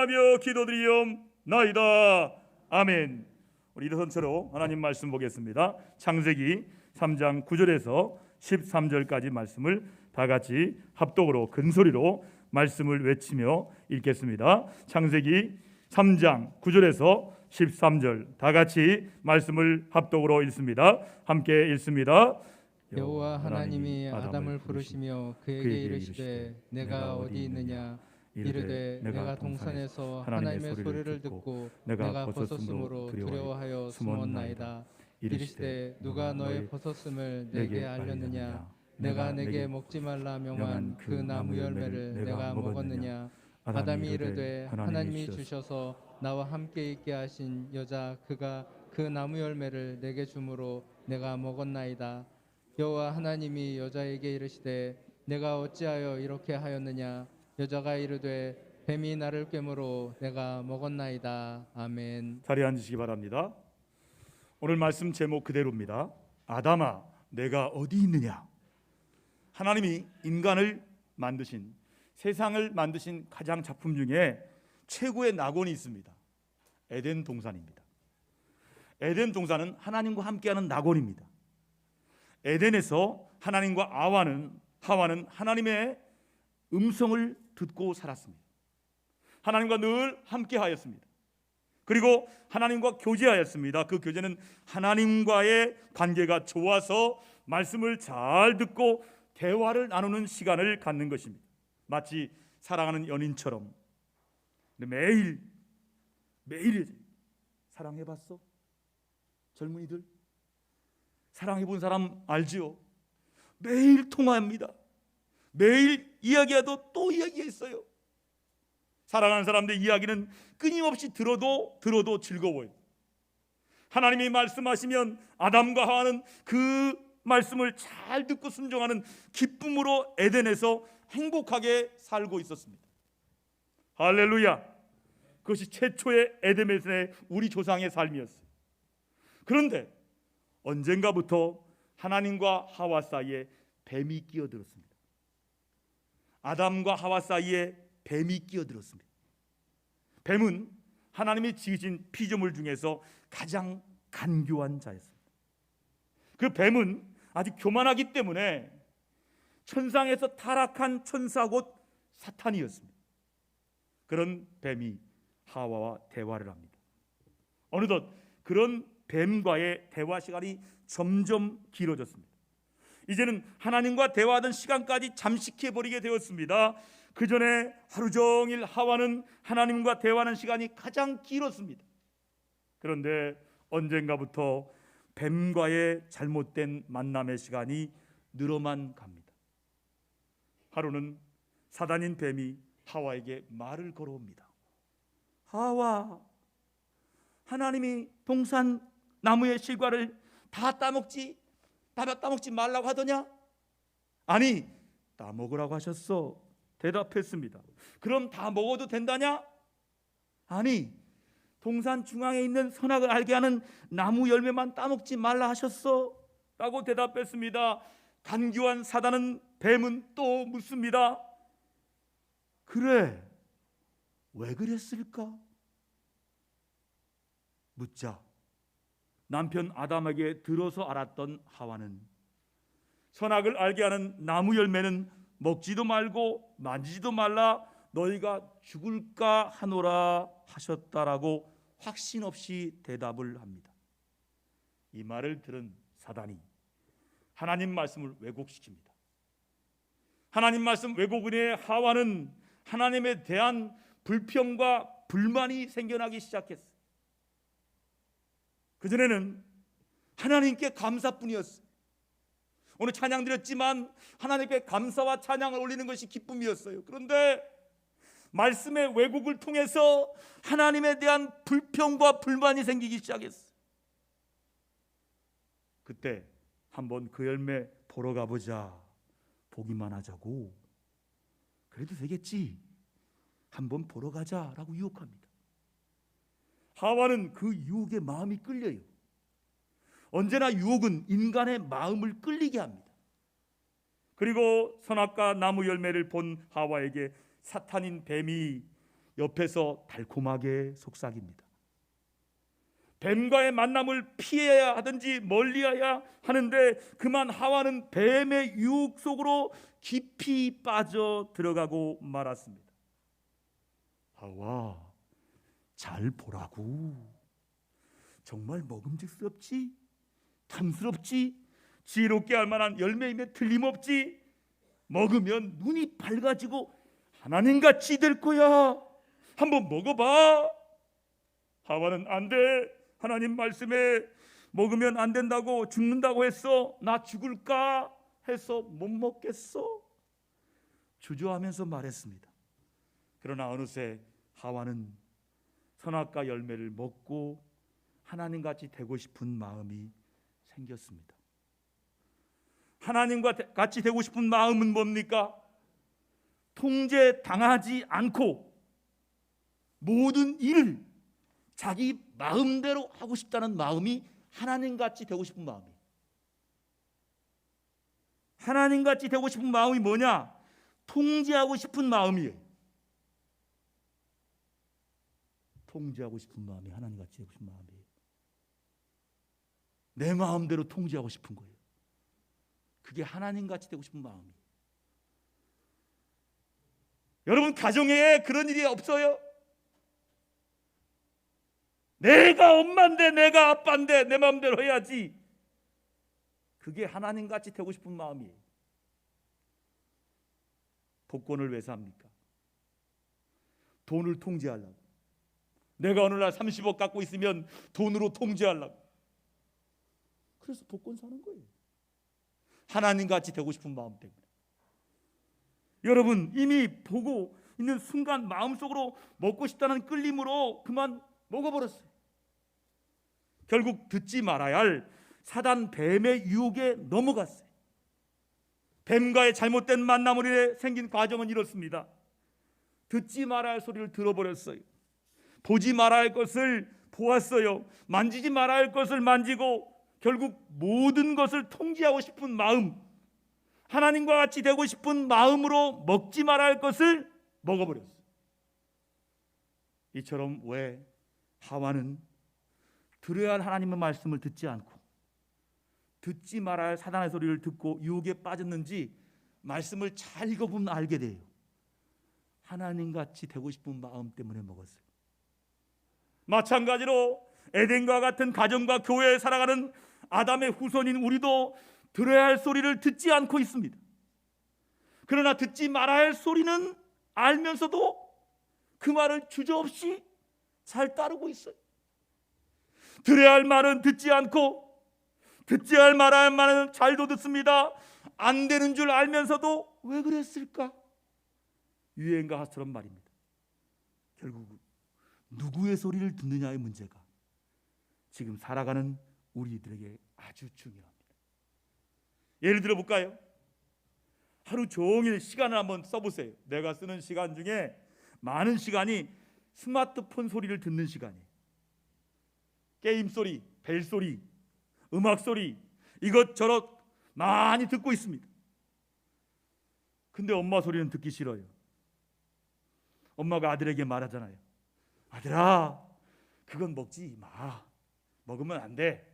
의지하며 기도드리옵나이다. 아멘. 우리 일어선처로 하나님 말씀 보겠습니다. 창세기 3장 9절에서 13절까지 말씀을 다 같이 합독으로 큰소리로 말씀을 외치며 읽겠습니다. 창세기 3장 9절에서 13절 다 같이 말씀을 합독으로 읽습니다. 함께 읽습니다. 여호와 하나님이 아담을 부르시며 그에게 이르시되 내가 어디 있느냐. 이르되 내가 동산에서 하나님의 소리를 듣고 내가 벗었으므로 두려워하여 숨었나이다. 이르시되 누가 너의 벗었음을 내게 알렸느냐. 내가 내게 먹지 말라 명한 그 나무 열매를 내가 먹었느냐. 아담이 이르되 하나님이 주셔서 나와 함께 있게 하신 여자 그가 그 나무 열매를 내게 주므로 내가 먹었나이다. 여호와 하나님이 여자에게 이르시되 내가 어찌하여 이렇게 하였느냐. 여자가 이르되 뱀이 나를 꿰므로 내가 먹었나이다. 아멘. 자리에 앉으시기 바랍니다. 오늘 말씀 제목 그대로입니다. 아담아 내가 어디 있느냐. 하나님이 인간을 만드신, 세상을 만드신 가장 작품 중에 최고의 낙원이 있습니다. 에덴 동산입니다. 에덴 동산은 하나님과 함께하는 낙원입니다. 에덴에서 하나님과 하와는 하나님의 음성을 듣고 살았습니다. 하나님과 늘 함께하였습니다. 그리고 하나님과 교제하였습니다. 그 교제는 하나님과의 관계가 좋아서 말씀을 잘 듣고 대화를 나누는 시간을 갖는 것입니다. 마치 사랑하는 연인처럼 매일 사랑해봤어? 젊은이들 사랑해본 사람 알지요? 매일 통화합니다. 매일 이야기해도 또 이야기했어요. 사랑하는 사람들의 이야기는 끊임없이 들어도 즐거워요. 하나님이 말씀하시면 아담과 하와는 그 말씀을 잘 듣고 순종하는 기쁨으로 에덴에서 행복하게 살고 있었습니다. 할렐루야. 그것이 최초의 에덴에서의 우리 조상의 삶이었어요. 그런데 언젠가부터 하나님과 하와 사이에 뱀이 끼어들었습니다. 아담과 하와 사이에 뱀이 끼어들었습니다. 뱀은 하나님이 지으신 피조물 중에서 가장 간교한 자였습니다. 그 뱀은 아주 교만하기 때문에 천상에서 타락한 천사 곧 사탄이었습니다. 그런 뱀이 하와와 대화를 합니다. 어느덧 그런 뱀과의 대화 시간이 점점 길어졌습니다. 이제는 하나님과 대화하던 시간까지 잠식해버리게 되었습니다. 그 전에 하루 종일 하와는 하나님과 대화하는 시간이 가장 길었습니다. 그런데 언젠가부터 뱀과의 잘못된 만남의 시간이 늘어만 갑니다. 하루는 사단인 뱀이 하와에게 말을 걸어옵니다. 하와, 하나님이 동산 나무의 실과를 다 따먹지 말라고 하더냐? 아니, 따먹으라고 하셨어. 대답했습니다. 그럼 다 먹어도 된다냐? 아니, 동산 중앙에 있는 선악을 알게 하는 나무 열매만 따먹지 말라 하셨어. 라고 대답했습니다. 간교한 사단은 뱀은 또 묻습니다. 그래, 왜 그랬을까? 묻자 남편 아담에게 들어서 알았던 하와는 선악을 알게 하는 나무 열매는 먹지도 말고 만지지도 말라, 너희가 죽을까 하노라 하셨다라고 확신 없이 대답을 합니다. 이 말을 들은 사단이 하나님 말씀을 왜곡시킵니다. 하나님 말씀 왜곡으로 인해 하와는 하나님에 대한 불평과 불만이 생겨나기 시작했어요. 그전에는 하나님께 감사뿐이었어요. 오늘 찬양 드렸지만 하나님께 감사와 찬양을 올리는 것이 기쁨이었어요. 그런데 말씀의 왜곡을 통해서 하나님에 대한 불평과 불만이 생기기 시작했어요. 그때 한번 그 열매 보러 가보자. 보기만 하자고. 그래도 되겠지. 한번 보러 가자라고 유혹합니다. 하와는 그 유혹에 마음이 끌려요. 언제나 유혹은 인간의 마음을 끌리게 합니다. 그리고 선악과 나무 열매를 본 하와에게 사탄인 뱀이 옆에서 달콤하게 속삭입니다. 뱀과의 만남을 피해야 하든지 멀리해야 하는데 그만 하와는 뱀의 유혹 속으로 깊이 빠져 들어가고 말았습니다. 하와, 잘 보라고. 정말 먹음직스럽지, 탐스럽지, 지혜롭게 할 만한 열매임에 틀림없지. 먹으면 눈이 밝아지고 하나님같이 될 거야. 한번 먹어봐. 하와는 안 돼. 하나님 말씀에 먹으면 안 된다고, 죽는다고 했어. 나 죽을까 해서 못 먹겠어. 주저하면서 말했습니다. 그러나 어느새 하와는 선악과 열매를 먹고 하나님같이 되고 싶은 마음이 생겼습니다. 하나님과 같이 되고 싶은 마음은 뭡니까? 통제당하지 않고 모든 일을 자기 마음대로 하고 싶다는 마음이 하나님같이 되고 싶은 마음이에요. 하나님같이 되고 싶은 마음이 뭐냐? 통제하고 싶은 마음이에요. 통제하고 싶은 마음이 하나님같이 되고 싶은 마음이에요. 내 마음대로 통제하고 싶은 거예요. 그게 하나님같이 되고 싶은 마음이에요. 여러분, 가정에 그런 일이 없어요? 내가 엄마인데, 내가 아빠인데 내 마음대로 해야지. 그게 하나님같이 되고 싶은 마음이에요. 복권을 왜 삽니까? 돈을 통제하려고. 내가 어느 날 30억 갖고 있으면 돈으로 통제하려고. 그래서 복권 사는 거예요. 하나님같이 되고 싶은 마음 때문에. 여러분, 이미 보고 있는 순간 마음속으로 먹고 싶다는 끌림으로 그만 먹어버렸어요. 결국 듣지 말아야 할 사단 뱀의 유혹에 넘어갔어요. 뱀과의 잘못된 만남으로 인해 생긴 과정은 이렇습니다. 듣지 말아야 할 소리를 들어버렸어요. 보지 말아야 할 것을 보았어요. 만지지 말아야 할 것을 만지고 결국 모든 것을 통제하고 싶은 마음, 하나님과 같이 되고 싶은 마음으로 먹지 말아야 할 것을 먹어버렸어요. 이처럼 왜 하와는 들어야 할 하나님의 말씀을 듣지 않고 듣지 말아야 할 사단의 소리를 듣고 유혹에 빠졌는지 말씀을 잘 읽어보면 알게 돼요. 하나님같이 되고 싶은 마음 때문에 먹었어요. 마찬가지로 에덴과 같은 가정과 교회에 살아가는 아담의 후손인 우리도 들어야 할 소리를 듣지 않고 있습니다. 그러나 듣지 말아야 할 소리는 알면서도 그 말을 주저없이 잘 따르고 있어요. 들어야 할 말은 듣지 않고 듣지 말아야 할 말은 잘도 듣습니다. 안 되는 줄 알면서도 왜 그랬을까? 유행가 하처럼 말입니다. 결국 누구의 소리를 듣느냐의 문제가 지금 살아가는 우리들에게 아주 중요합니다. 예를 들어 볼까요? 하루 종일 시간을 한번 써보세요. 내가 쓰는 시간 중에 많은 시간이 스마트폰 소리를 듣는 시간이에요. 게임 소리, 벨 소리, 음악 소리, 이것저것 많이 듣고 있습니다. 근데 엄마 소리는 듣기 싫어요. 엄마가 아들에게 말하잖아요. 아들아, 그건 먹지 마. 먹으면 안 돼.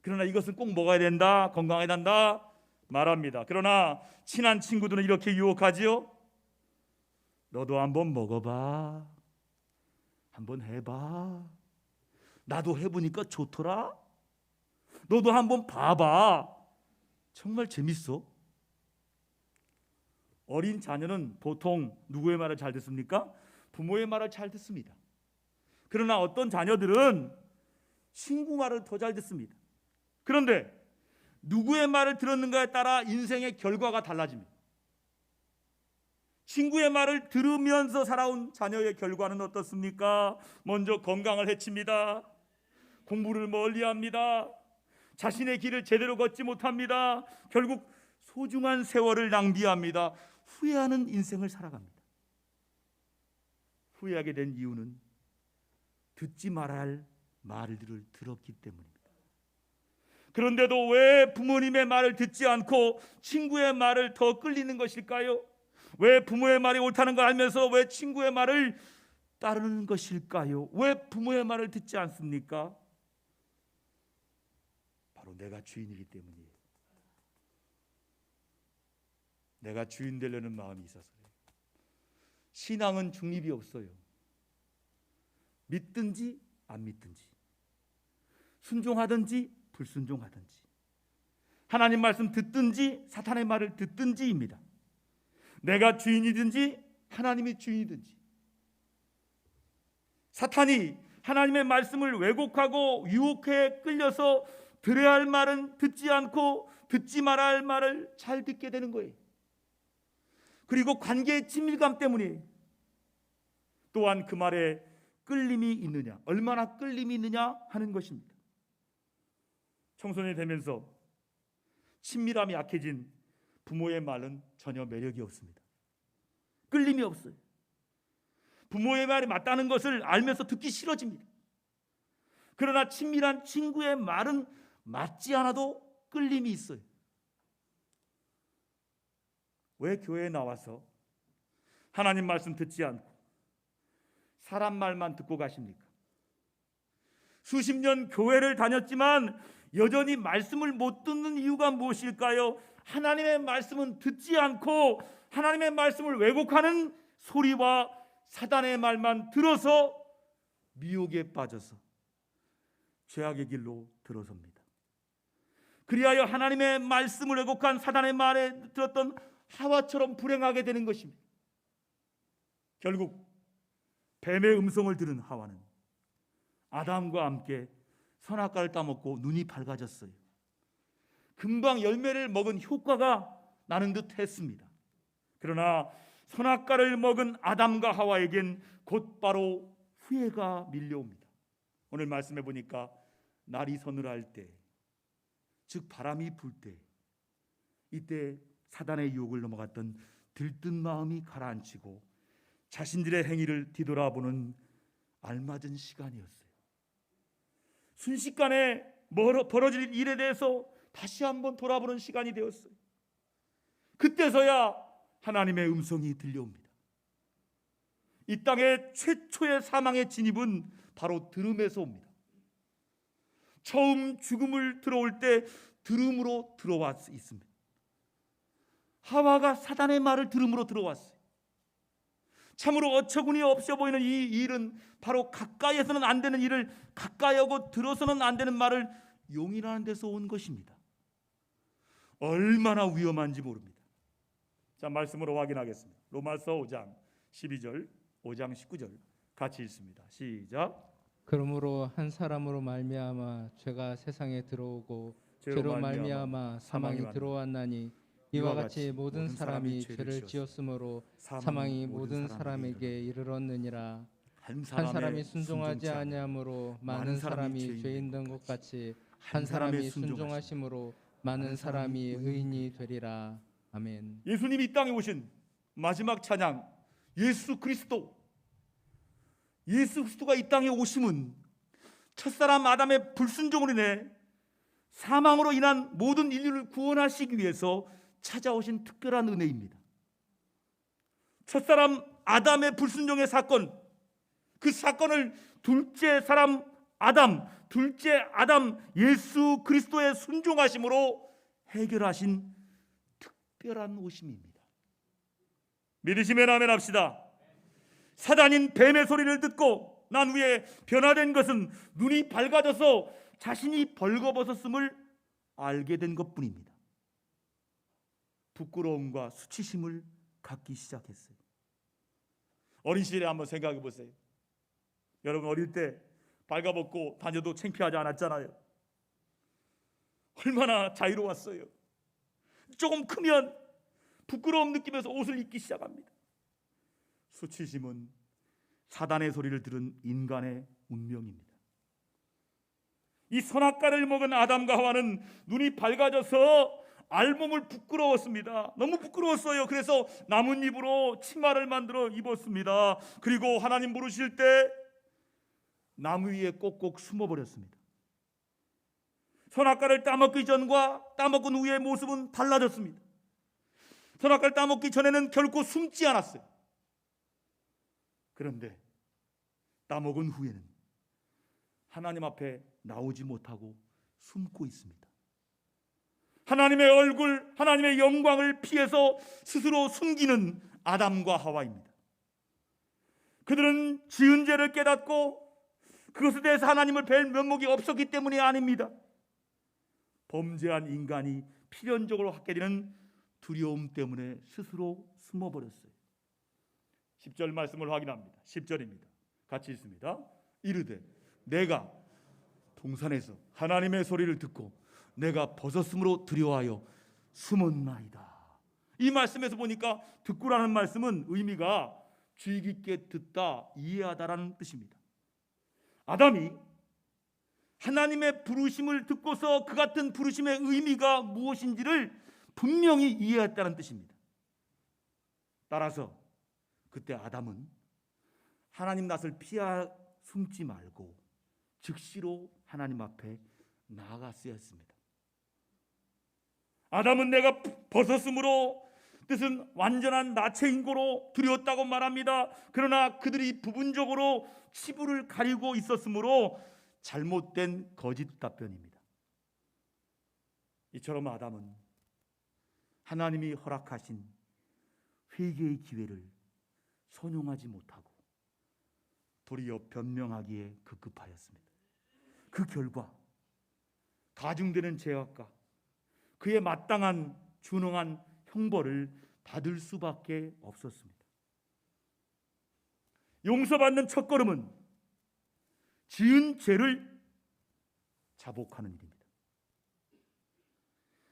그러나 이것은 꼭 먹어야 된다. 건강해야 된다. 말합니다. 그러나 친한 친구들은 이렇게 유혹하지요. 너도 한번 먹어봐. 한번 해봐. 나도 해보니까 좋더라. 너도 한번 봐봐. 정말 재밌어. 어린 자녀는 보통 누구의 말을 잘 듣습니까? 부모의 말을 잘 듣습니다. 그러나 어떤 자녀들은 친구 말을 더 잘 듣습니다. 그런데 누구의 말을 들었는가에 따라 인생의 결과가 달라집니다. 친구의 말을 들으면서 살아온 자녀의 결과는 어떻습니까? 먼저 건강을 해칩니다. 공부를 멀리합니다. 자신의 길을 제대로 걷지 못합니다. 결국 소중한 세월을 낭비합니다. 후회하는 인생을 살아갑니다. 후회하게 된 이유는 듣지 말아야 할 말들을 들었기 때문입니다. 그런데도 왜 부모님의 말을 듣지 않고 친구의 말을 더 끌리는 것일까요? 왜 부모의 말이 옳다는 걸 알면서 왜 친구의 말을 따르는 것일까요? 왜 부모의 말을 듣지 않습니까? 바로 내가 주인이기 때문이에요. 내가 주인 되려는 마음이 있어서요. 신앙은 중립이 없어요. 믿든지 안 믿든지, 순종하든지 불순종하든지, 하나님 말씀 듣든지 사탄의 말을 듣든지입니다. 내가 주인이든지 하나님이 주인이든지. 사탄이 하나님의 말씀을 왜곡하고 유혹해 끌려서 들어야 할 말은 듣지 않고 듣지 말아야 할 말을 잘 듣게 되는 거예요. 그리고 관계의 친밀감 때문에 또한 그 말에 끌림이 있느냐, 얼마나 끌림이 있느냐 하는 것입니다. 청소년이 되면서 친밀함이 약해진 부모의 말은 전혀 매력이 없습니다. 끌림이 없어요. 부모의 말이 맞다는 것을 알면서 듣기 싫어집니다. 그러나 친밀한 친구의 말은 맞지 않아도 끌림이 있어요. 왜 교회에 나와서 하나님 말씀 듣지 않고 사람 말만 듣고 가십니까? 수십 년 교회를 다녔지만 여전히 말씀을 못 듣는 이유가 무엇일까요? 하나님의 말씀은 듣지 않고 하나님의 말씀을 왜곡하는 소리와 사단의 말만 들어서 미혹에 빠져서 죄악의 길로 들어섭니다. 그리하여 하나님의 말씀을 왜곡한 사단의 말에 들었던 하와처럼 불행하게 되는 것입니다. 결국 뱀의 음성을 들은 하와는 아담과 함께 선악과를 따먹고 눈이 밝아졌어요. 금방 열매를 먹은 효과가 나는 듯 했습니다. 그러나 선악과를 먹은 아담과 하와에겐 곧바로 후회가 밀려옵니다. 오늘 말씀해 보니까 날이 서늘할 때, 즉 바람이 불 때, 이때 사단의 유혹을 넘어갔던 들뜬 마음이 가라앉히고 자신들의 행위를 뒤돌아보는 알맞은 시간이었어요. 순식간에 벌어질 일에 대해서 다시 한번 돌아보는 시간이 되었어요. 그때서야 하나님의 음성이 들려옵니다. 이 땅의 최초의 사망의 진입은 바로 들음에서 옵니다. 처음 죽음을 들어올 때 들음으로 들어왔 있습니다. 하와가 사단의 말을 들음으로 들어왔어요. 참으로 어처구니 없어 보이는 이 일은 바로 가까이에서는 안 되는 일을 가까이하고 들어서는 안 되는 말을 용인하는 데서 온 것입니다. 얼마나 위험한지 모릅니다. 자, 말씀으로 확인하겠습니다. 로마서 5장 12절, 5장 19절 같이 읽습니다. 시작. 그러므로 한 사람으로 말미암아 죄가 세상에 들어오고 죄로 말미암아 사망이 들어왔나니 이와 같이 모든 사람이 죄를 지었으므로 사망이 모든 사람에게 이르렀느니라. 한 사람이 순종하지 아니함으로 많은 사람이 죄인 된 것 같이 한 사람이 순종하심으로 많은 사람이 의인이 되리라. 아멘. 예수님이 이 땅에 오신 마지막 찬양, 예수 그리스도가 이 땅에 오심은 첫사람 아담의 불순종으로 인해 사망으로 인한 모든 인류를 구원하시기 위해서 찾아오신 특별한 은혜입니다. 첫사람 아담의 불순종의 사건, 그 사건을 둘째 아담 예수 그리스도의 순종하심으로 해결하신 특별한 오심입니다. 믿으시면 아멘 합시다. 사단인 뱀의 소리를 듣고 난 후에 변화된 것은 눈이 밝아져서 자신이 벌거벗었음을 알게 된 것뿐입니다. 부끄러움과 수치심을 갖기 시작했어요. 어린 시절에 한번 생각해 보세요. 여러분 어릴 때 발가벗고 다녀도 창피하지 않았잖아요. 얼마나 자유로웠어요. 조금 크면 부끄러움 느끼면서 옷을 입기 시작합니다. 수치심은 사단의 소리를 들은 인간의 운명입니다. 이 선악과를 먹은 아담과 하와는 눈이 밝아져서 알몸을 부끄러웠습니다. 너무 부끄러웠어요. 그래서 나뭇잎으로 치마를 만들어 입었습니다. 그리고 하나님 부르실 때 나무 위에 꼭꼭 숨어버렸습니다. 선악과를 따먹기 전과 따먹은 후의 모습은 달라졌습니다. 선악과를 따먹기 전에는 결코 숨지 않았어요. 그런데 따먹은 후에는 하나님 앞에 나오지 못하고 숨고 있습니다. 하나님의 얼굴, 하나님의 영광을 피해서 스스로 숨기는 아담과 하와입니다. 그들은 지은 죄를 깨닫고 그것에 대해서 하나님을 뵐 면목이 없었기 때문이 아닙니다. 범죄한 인간이 필연적으로 갖게 되는 두려움 때문에 스스로 숨어버렸어요. 10절 말씀을 확인합니다. 10절입니다. 같이 읽습니다. 이르되 내가 동산에서 하나님의 소리를 듣고 내가 벗었으므로 두려워하여 숨었나이다. 이 말씀에서 보니까 듣고라는 말씀은 의미가 주의 깊게 듣다, 이해하다라는 뜻입니다. 아담이 하나님의 부르심을 듣고서 그 같은 부르심의 의미가 무엇인지를 분명히 이해했다는 뜻입니다. 따라서 그때 아담은 하나님 낯을 피하 숨지 말고 즉시로 하나님 앞에 나아갔어야 했습니다. 아담은 내가 벗었으므로 뜻은 완전한 나체인고로 두려웠다고 말합니다. 그러나 그들이 부분적으로 치부를 가리고 있었으므로 잘못된 거짓 답변입니다. 이처럼 아담은 하나님이 허락하신 회개의 기회를 선용하지 못하고 도리어 변명하기에 급급하였습니다. 그 결과 가중되는 죄악과 그에 마땅한 준엄한 형벌을 받을 수밖에 없었습니다. 용서받는 첫걸음은 지은 죄를 자복하는 일입니다.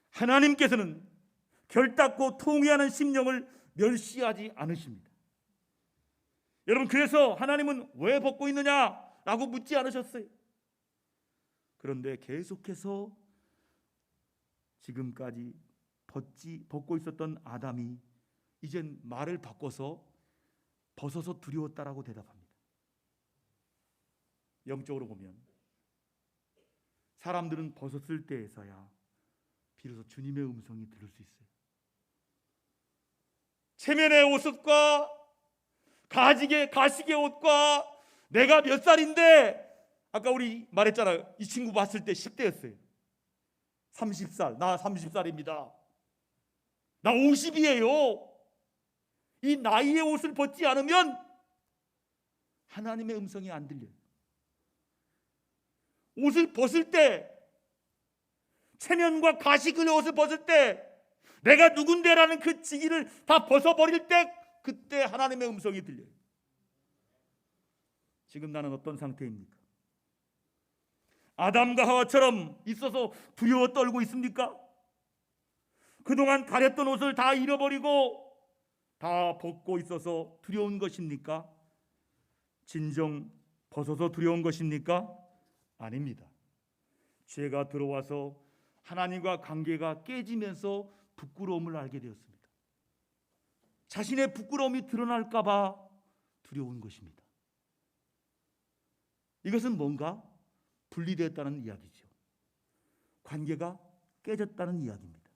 하나님께서는 결단코 통회하는 심령을 멸시하지 않으십니다. 여러분, 그래서 하나님은 왜 벗고 있느냐라고 묻지 않으셨어요. 그런데 계속해서 지금까지 벗고 있었던 아담이 이젠 말을 바꿔서 벗어서 두려웠다라고 대답합니다. 영적으로 보면 사람들은 벗었을 때에서야 비로소 주님의 음성이 들을 수 있어요. 체면의 옷과 가식의 옷과 내가 몇 살인데, 아까 우리 말했잖아요. 이 친구 봤을 때 10대였어요. 30살, 나 30살입니다. 나 50이에요. 이 나이의 옷을 벗지 않으면 하나님의 음성이 안 들려요. 옷을 벗을 때, 체면과 가식의 옷을 벗을 때, 내가 누군데라는 그 지기를 다 벗어버릴 때, 그때 하나님의 음성이 들려요. 지금 나는 어떤 상태입니까? 아담과 하와처럼 있어서 두려워 떨고 있습니까? 그동안 가렸던 옷을 다 잃어버리고 다 벗고 있어서 두려운 것입니까? 진정 벗어서 두려운 것입니까? 아닙니다. 죄가 들어와서 하나님과 관계가 깨지면서 부끄러움을 알게 되었습니다. 자신의 부끄러움이 드러날까 봐 두려운 것입니다. 이것은 뭔가 분리되었다는 이야기죠. 관계가 깨졌다는 이야기입니다.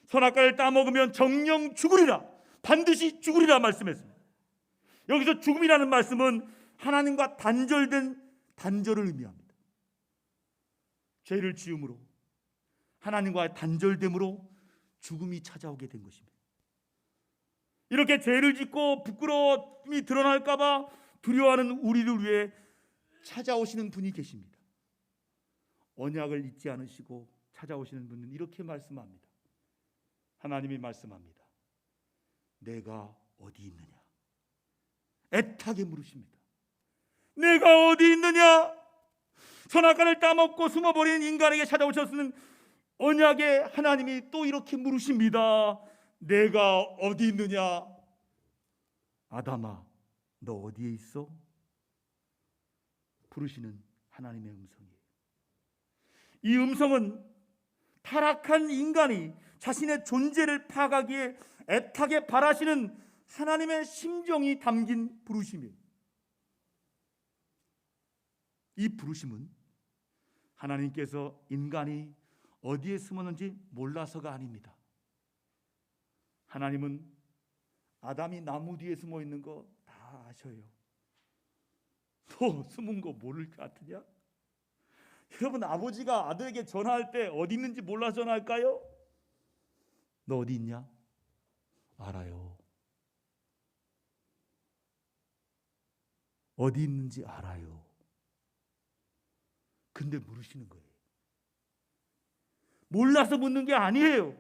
선악과를 따먹으면 정령 죽으리라, 반드시 죽으리라 말씀했습니다. 여기서 죽음이라는 말씀은 하나님과 단절된 단절을 의미합니다. 죄를 지음으로 하나님과의 단절됨으로 죽음이 찾아오게 된 것입니다. 이렇게 죄를 짓고 부끄러움이 드러날까 봐 두려워하는 우리를 위해 찾아오시는 분이 계십니다. 언약을 잊지 않으시고 찾아오시는 분은 이렇게 말씀합니다. 하나님이 말씀합니다. 내가 어디 있느냐? 애타게 물으십니다. 내가 어디 있느냐? 선악과를 따먹고 숨어버린 인간에게 찾아오셨는 언약의 하나님이 또 이렇게 물으십니다. 내가 어디 있느냐? 아담아, 너 어디에 있어? 부르시는 하나님의 음성이에요. 이 음성은 타락한 인간이 자신의 존재를 파악하기에 애타게 바라시는 하나님의 심정이 담긴 부르심이에요. 이 부르심은 하나님께서 인간이 어디에 숨었는지 몰라서가 아닙니다. 하나님은 아담이 나무 뒤에 숨어 있는 거 다 아셔요. 너 숨은 거 모를 것 같으냐? 여러분, 아버지가 아들에게 전화할 때 어디 있는지 몰라 전화할까요? 너 어디 있냐? 알아요. 어디 있는지 알아요. 근데 물으시는 거예요. 몰라서 묻는 게 아니에요.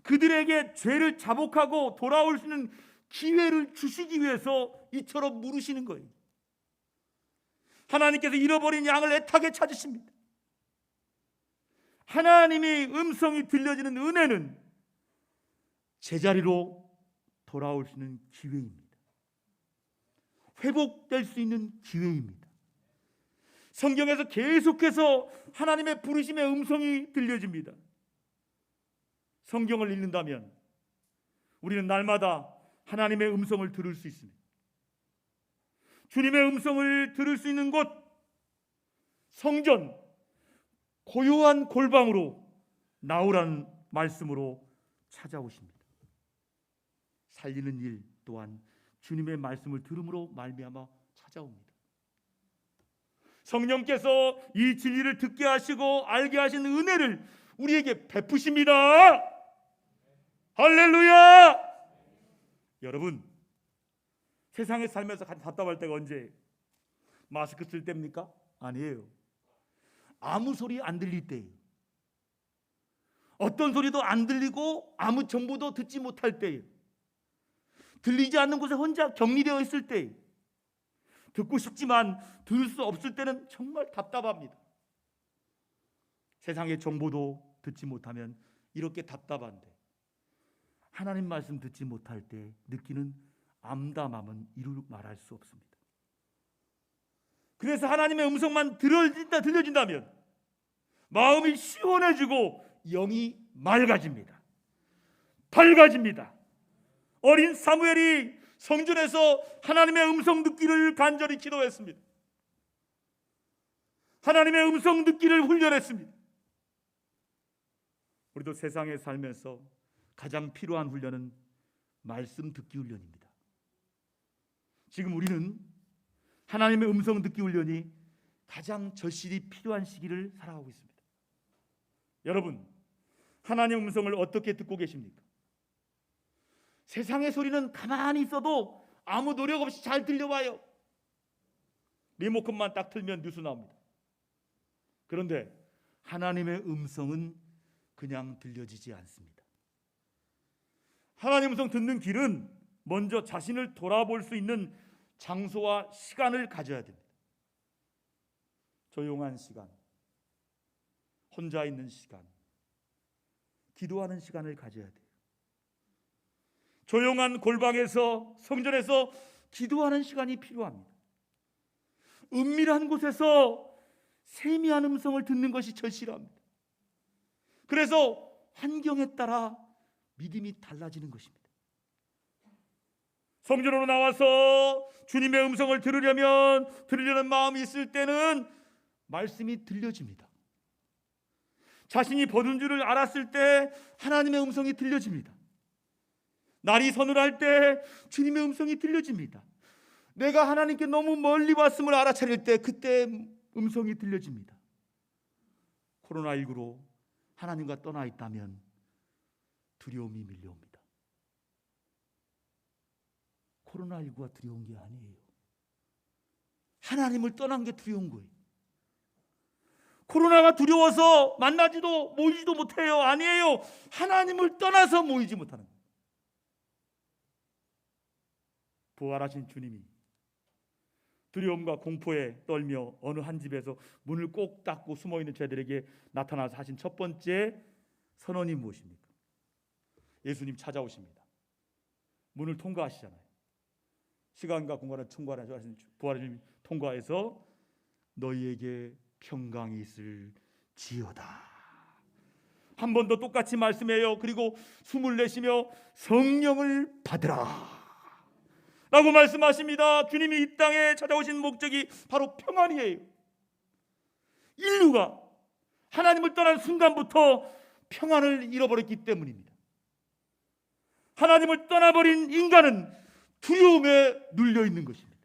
그들에게 죄를 자복하고 돌아올 수 있는 기회를 주시기 위해서 이처럼 물으시는 거예요. 하나님께서 잃어버린 양을 애타게 찾으십니다. 하나님의 음성이 들려지는 은혜는 제자리로 돌아올 수 있는 기회입니다. 회복될 수 있는 기회입니다. 성경에서 계속해서 하나님의 부르심의 음성이 들려집니다. 성경을 읽는다면 우리는 날마다 하나님의 음성을 들을 수 있습니다. 주님의 음성을 들을 수 있는 곳, 성전, 고요한 골방으로 나오라는 말씀으로 찾아오십니다. 살리는 일 또한 주님의 말씀을 들음으로 말미암아 찾아옵니다. 성령께서 이 진리를 듣게 하시고 알게 하신 은혜를 우리에게 베푸십니다. 할렐루야! 여러분, 세상에 살면서 가장 답답할 때가 언제예요? 마스크 쓸 때입니까? 아니에요. 아무 소리 안 들릴 때예요. 어떤 소리도 안 들리고 아무 정보도 듣지 못할 때예요. 들리지 않는 곳에 혼자 격리되어 있을 때예요. 듣고 싶지만 들을 수 없을 때는 정말 답답합니다. 세상의 정보도 듣지 못하면 이렇게 답답한데 하나님 말씀 듣지 못할 때 느끼는 암담함은 이루 말할 수 없습니다. 그래서 하나님의 음성만 들려진다면 마음이 시원해지고 영이 맑아집니다. 밝아집니다. 어린 사무엘이 성전에서 하나님의 음성 듣기를 간절히 기도했습니다. 하나님의 음성 듣기를 훈련했습니다. 우리도 세상에 살면서 가장 필요한 훈련은 말씀 듣기 훈련입니다. 지금 우리는 하나님의 음성 듣기 훈련이 가장 절실히 필요한 시기를 살아가고 있습니다. 여러분, 하나님의 음성을 어떻게 듣고 계십니까? 세상의 소리는 가만히 있어도 아무 노력 없이 잘 들려와요. 리모컨만 딱 틀면 뉴스 나옵니다. 그런데 하나님의 음성은 그냥 들려지지 않습니다. 하나님의 음성 듣는 길은 먼저 자신을 돌아볼 수 있는 장소와 시간을 가져야 됩니다. 조용한 시간, 혼자 있는 시간, 기도하는 시간을 가져야 돼요. 조용한 골방에서, 성전에서 기도하는 시간이 필요합니다. 은밀한 곳에서 세미한 음성을 듣는 것이 절실합니다. 그래서 환경에 따라 믿음이 달라지는 것입니다. 성전으로 나와서 주님의 음성을 들으려는 마음이 있을 때는 말씀이 들려집니다. 자신이 버든 줄을 알았을 때 하나님의 음성이 들려집니다. 날이 서늘할 때 주님의 음성이 들려집니다. 내가 하나님께 너무 멀리 왔음을 알아차릴 때 그때 음성이 들려집니다. 코로나19로 하나님과 떠나 있다면 두려움이 밀려옵니다. 코로나19가 두려운 게 아니에요. 하나님을 떠난 게 두려운 거예요. 코로나가 두려워서 만나지도 모이지도 못해요. 아니에요. 하나님을 떠나서 모이지 못하는 거예요. 부활하신 주님이 두려움과 공포에 떨며 어느 한 집에서 문을 꼭 닫고 숨어있는 자들에게 나타나서 하신 첫 번째 선언이 무엇입니까? 예수님 찾아오십니다. 문을 통과하시잖아요. 시간과 공간을 통과하신 부활하신 통과해서 너희에게 평강이 있을지어다. 한 번 더 똑같이 말씀해요. 그리고 숨을 내쉬며 성령을 받으라 라고 말씀하십니다. 주님이 이 땅에 찾아오신 목적이 바로 평안이에요. 인류가 하나님을 떠난 순간부터 평안을 잃어버렸기 때문입니다. 하나님을 떠나버린 인간은 두려움에 눌려 있는 것입니다.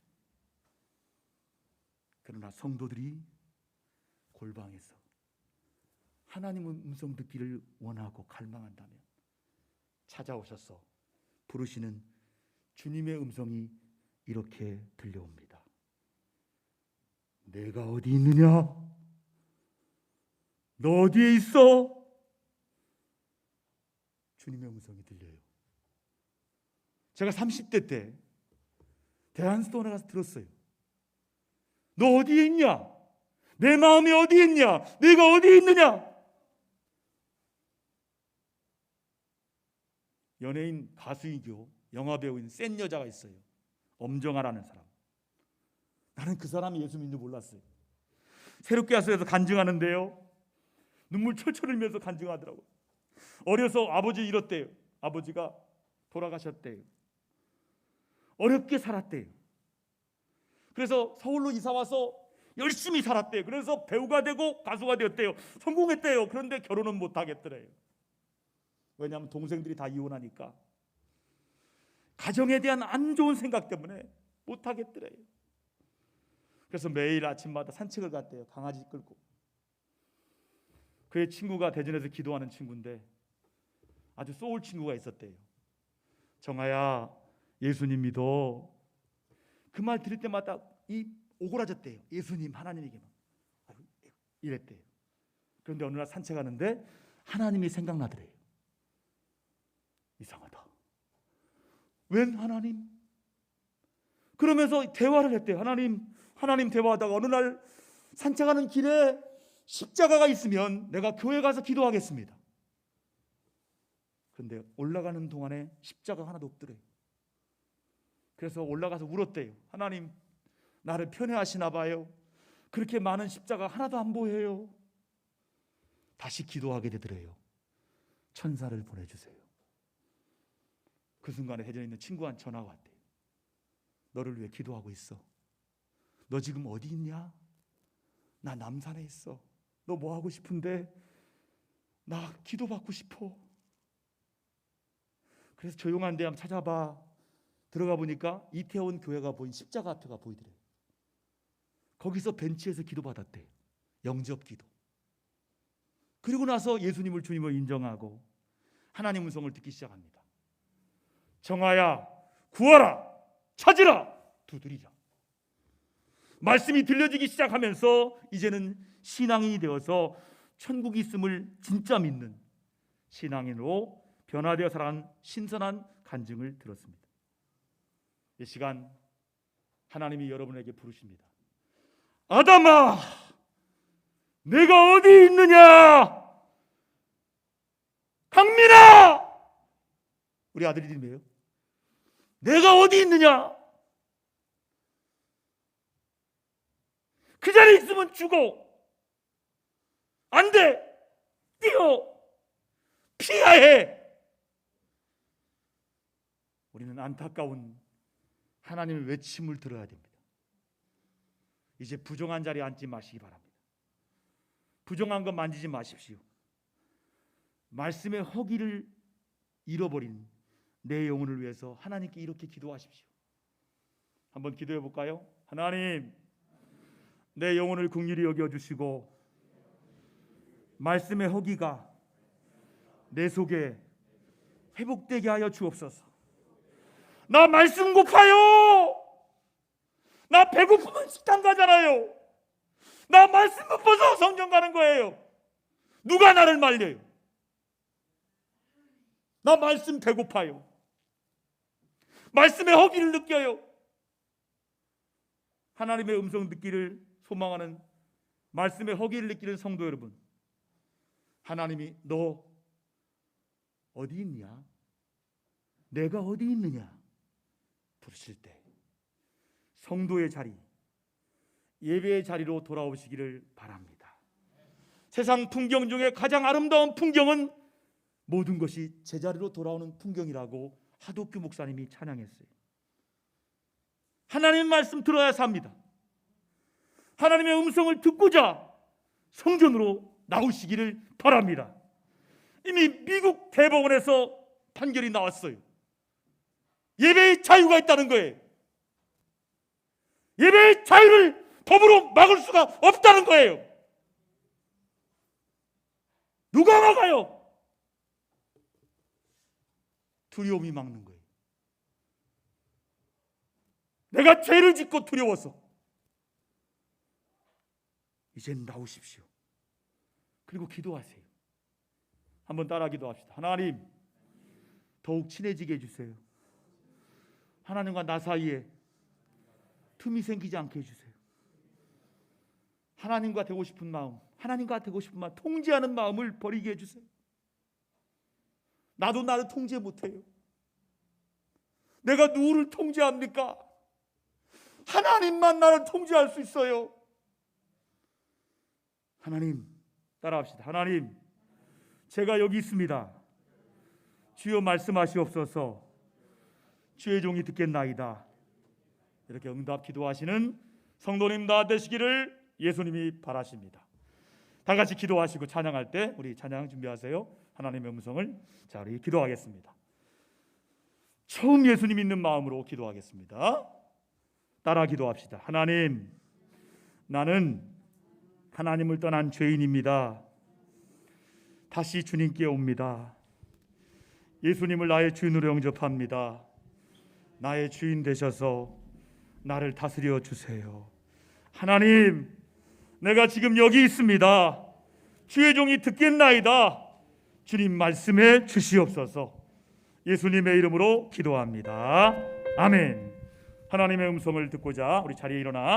그러나 성도들이 골방에서 하나님의 음성 듣기를 원하고 갈망한다면 찾아오셔서 부르시는 주님의 음성이 이렇게 들려옵니다. 내가 어디 있느냐? 너 어디에 있어? 주님의 음성이 들려요. 제가 30대 때 대한스토어에 가서 들었어요. 너 어디에 있냐? 내 마음이 어디에 있냐? 내가 어디에 있느냐? 연예인 가수이고 영화배우인 센 여자가 있어요. 엄정아라는 사람. 나는 그 사람이 예수 믿는 줄 몰랐어요. 새롭게 하소서에서 간증하는데요, 눈물 철철 흘리면서 간증하더라고요. 어려서 아버지 잃었대요. 아버지가 돌아가셨대요. 어렵게 살았대요. 그래서 서울로 이사와서 열심히 살았대요. 그래서 배우가 되고 가수가 되었대요. 성공했대요. 그런데 결혼은 못하겠더래요. 왜냐하면 동생들이 다 이혼하니까 가정에 대한 안 좋은 생각 때문에 못하겠더래요. 그래서 매일 아침마다 산책을 갔대요. 강아지 끌고. 그의 친구가 대전에서 기도하는 친구인데 아주 소울 친구가 있었대요. 정아야, 예수님 믿어. 그 말 들을 때마다 이 오그라졌대요. 예수님, 하나님에게만 이랬대요. 그런데 어느 날 산책하는데 하나님이 생각나더래요. 이상하다. 웬 하나님? 그러면서 대화를 했대요. 하나님 대화하다가 어느 날 산책하는 길에 십자가가 있으면 내가 교회 가서 기도하겠습니다. 그런데 올라가는 동안에 십자가가 하나도 없더래요. 그래서 올라가서 울었대요. 하나님, 나를 편애하시나 봐요. 그렇게 많은 십자가 하나도 안 보여요. 다시 기도하게 되더래요. 천사를 보내주세요. 그 순간에 대전에 있는 친구한테 전화가 왔대요. 너를 위해 기도하고 있어. 너 지금 어디 있냐? 나 남산에 있어. 너 뭐 하고 싶은데? 나 기도받고 싶어. 그래서 조용한 데 한번 찾아봐. 들어가 보니까 이태원 교회가 보인 십자가 앞에가 보이더래요. 거기서 벤치에서 기도받았대요. 영접 기도. 그리고 나서 예수님을 주님을 인정하고 하나님 음성을 듣기 시작합니다. 정아야, 구하라, 찾으라, 두드리라. 말씀이 들려지기 시작하면서 이제는 신앙인이 되어서 천국이 있음을 진짜 믿는 신앙인으로 변화되어 살아가는 신선한 간증을 들었습니다. 이 시간 하나님이 여러분에게 부르십니다. 아담아, 내가 어디 있느냐? 강민아, 우리 아들 이름이에요. 내가 어디 있느냐? 그 자리에 있으면 죽어. 안 돼. 뛰어. 피해야 해. 우리는 안타까운 하나님의 외침을 들어야 됩니다. 이제 부정한 자리에 앉지 마시기 바랍니다. 부정한 것 만지지 마십시오. 말씀의 허기를 잃어버린 내 영혼을 위해서 하나님께 이렇게 기도하십시오. 한번 기도해 볼까요? 하나님, 내 영혼을 긍휼히 여겨주시고 말씀의 허기가 내 속에 회복되게 하여 주옵소서. 나 말씀 고파요. 나 배고프면 식당 가잖아요. 나 말씀 고파서 성경 가는 거예요. 누가 나를 말려요? 나 말씀 배고파요. 말씀의 허기를 느껴요. 하나님의 음성 듣기를 소망하는 말씀의 허기를 느끼는 성도 여러분, 하나님이 너 어디 있냐? 내가 어디 있느냐? 부르실 때 성도의 자리, 예배의 자리로 돌아오시기를 바랍니다. 세상 풍경 중에 가장 아름다운 풍경은 모든 것이 제자리로 돌아오는 풍경이라고 하도규 목사님이 찬양했어요. 하나님의 말씀 들어야 삽니다. 하나님의 음성을 듣고자 성전으로 나오시기를 바랍니다. 이미 미국 대법원에서 판결이 나왔어요. 예배의 자유가 있다는 거예요. 예배의 자유를 법으로 막을 수가 없다는 거예요. 누가 막아요? 두려움이 막는 거예요. 내가 죄를 짓고 두려워서 이젠 나오십시오. 그리고 기도하세요. 한번 따라 기도합시다. 하나님, 더욱 친해지게 해주세요. 하나님과 나 사이에 틈이 생기지 않게 해주세요. 하나님과 되고 싶은 마음, 하나님과 되고 싶은 마음, 통제하는 마음을 버리게 해주세요. 나도 나를 통제 못해요. 내가 누구를 통제합니까? 하나님만 나를 통제할 수 있어요. 하나님, 따라합시다. 하나님, 제가 여기 있습니다. 주여 말씀하시옵소서. 주의 종이 듣겠나이다. 이렇게 응답 기도하시는 성도님 다 되시기를 예수님이 바라십니다. 다 같이 기도하시고 찬양할 때 우리 찬양 준비하세요. 하나님의 음성을 자 우리 기도하겠습니다. 처음 예수님 믿는 마음으로 기도하겠습니다. 따라 기도합시다. 하나님, 나는 하나님을 떠난 죄인입니다. 다시 주님께 옵니다. 예수님을 나의 주인으로 영접합니다. 나의 주인 되셔서 나를 다스려 주세요. 하나님, 내가 지금 여기 있습니다. 주의 종이 듣겠나이다. 주님 말씀해 주시옵소서. 예수님의 이름으로 기도합니다. 아멘. 하나님의 음성을 듣고자 우리 자리에 일어나